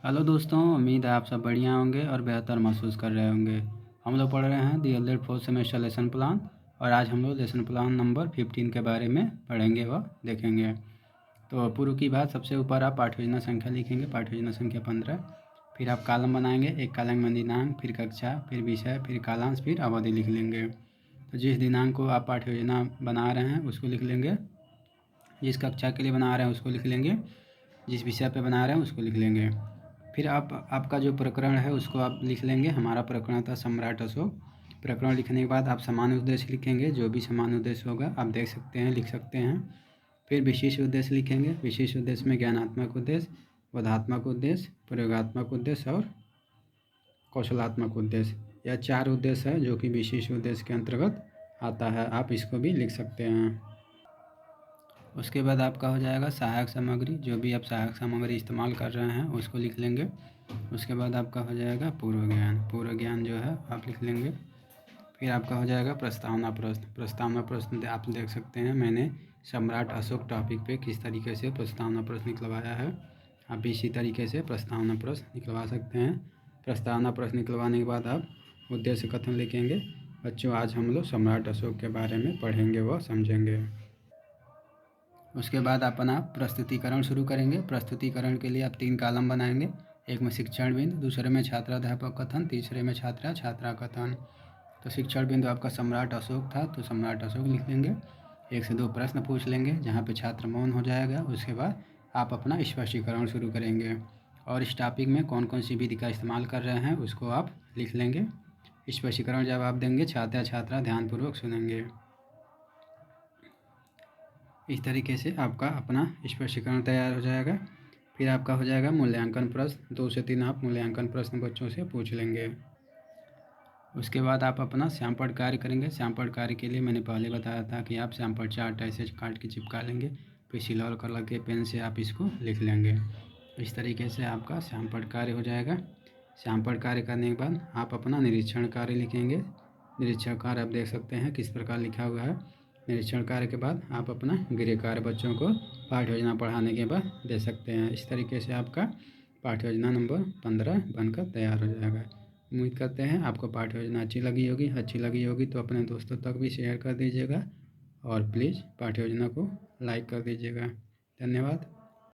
Hello दोस्तों, उम्मीद है आप सब बढ़िया होंगे और बेहतर महसूस कर रहे होंगे। हम लोग पढ़ रहे हैं दी एल्डेड फोर्थ सेमेस्टर लेसन प्लान और आज हम लोग लेसन प्लान नंबर 15 के बारे में पढ़ेंगे व देखेंगे। तो पूर्व की बात, सबसे ऊपर आप पाठ्य योजना संख्या लिखेंगे, पाठ्य योजना संख्या 15। फिर आप कॉलम बनाएंगे, एक कॉलम में दिनांक, फिर कक्षा, फिर विषय, फिर कालांश, फिर अवधि लिख लेंगे। तो जिस दिनांक को आप पाठ्य योजना बना रहे हैं उसको लिख लेंगे, जिस कक्षा के लिए बना रहे हैं उसको लिख लेंगे, जिस विषय पे बना रहे हैं उसको लिख लेंगे। फिर आपका जो प्रकरण है उसको आप लिख लेंगे। हमारा प्रकरण था सम्राट अशोक। प्रकरण लिखने के बाद आप सामान्य उद्देश्य लिखेंगे, जो भी सामान्य उद्देश्य होगा आप देख सकते हैं, लिख सकते हैं। फिर विशेष उद्देश्य लिखेंगे। विशेष उद्देश्य में ज्ञानात्मक उद्देश्य, बोधात्मक उद्देश्य, प्रयोगात्मक उद्देश्य और कौशलात्मक उद्देश्य। यह 4 उद्देश्य है जो कि विशेष उद्देश्य के अंतर्गत आता है, आप इसको भी लिख सकते हैं। उसके बाद आपका हो जाएगा सहायक सामग्री, जो भी आप सहायक सामग्री इस्तेमाल कर रहे हैं उसको लिख लेंगे। उसके बाद आपका हो जाएगा पूर्व ज्ञान। पूर्व ज्ञान जो है आप लिख लेंगे। फिर आपका हो जाएगा प्रस्तावना प्रश्न। प्रस्तावना प्रश्न आप देख सकते हैं, मैंने सम्राट अशोक टॉपिक पे किस तरीके से प्रस्तावना प्रश्न निकलवाया है, आप भी इसी तरीके से प्रस्तावना प्रश्न निकलवा सकते हैं। प्रस्तावना प्रश्न निकलवाने के बाद आप उद्देश्य कथन लिखेंगे। बच्चों, आज हम लोग सम्राट अशोक के बारे में पढ़ेंगे व समझेंगे। उसके बाद अपना प्रस्तुतिकरण शुरू करेंगे। प्रस्तुतिकरण के लिए आप 3 कॉलम बनाएंगे, एक में शिक्षण बिंदु, दूसरे में छात्राध्यापक कथन, तीसरे में छात्रा छात्रा कथन। तो शिक्षण बिंदु आपका सम्राट अशोक था तो सम्राट अशोक लिख लेंगे। 1 से 2 प्रश्न पूछ लेंगे जहाँ पे छात्र मौन हो जाएगा। उसके बाद आप अपना स्पष्टीकरण शुरू करेंगे और इस टॉपिक में कौन कौन सी विधि का इस्तेमाल कर रहे हैं उसको आप लिख लेंगे। स्पष्टीकरण जब आप देंगे छात्र छात्रा ध्यानपूर्वक सुनेंगे। इस तरीके से आपका अपना स्पष्टीकरण तैयार हो जाएगा। फिर आपका हो जाएगा मूल्यांकन प्रश्न। 2 से 3 आप मूल्यांकन प्रश्न बच्चों से पूछ लेंगे। उसके बाद आप अपना श्यामपट्ट कार्य करेंगे। श्यामपट्ट कार्य के लिए मैंने पहले बताया था कि आप श्यामपट्ट चार्ट ऐसे काट के चिपका लेंगे, फिर सिल्वर कलर के पेन से आप इसको लिख लेंगे। इस तरीके से आपका श्यामपट्ट कार्य हो जाएगा। श्यामपट्ट कार्य करने के बाद आप अपना निरीक्षण कार्य लिखेंगे। निरीक्षण कार्य आप देख सकते हैं किस प्रकार लिखा हुआ है। निरीक्षण कार्य के बाद आप अपना गृह कार्य बच्चों को पाठ्य योजना पढ़ाने के बाद दे सकते हैं। इस तरीके से आपका पाठ्य योजना नंबर 15 बनकर तैयार हो जाएगा। उम्मीद करते हैं आपको पाठ्य योजना अच्छी लगी होगी। अच्छी लगी होगी तो अपने दोस्तों तक भी शेयर कर दीजिएगा और प्लीज़ पाठ्य योजना को लाइक कर दीजिएगा। धन्यवाद।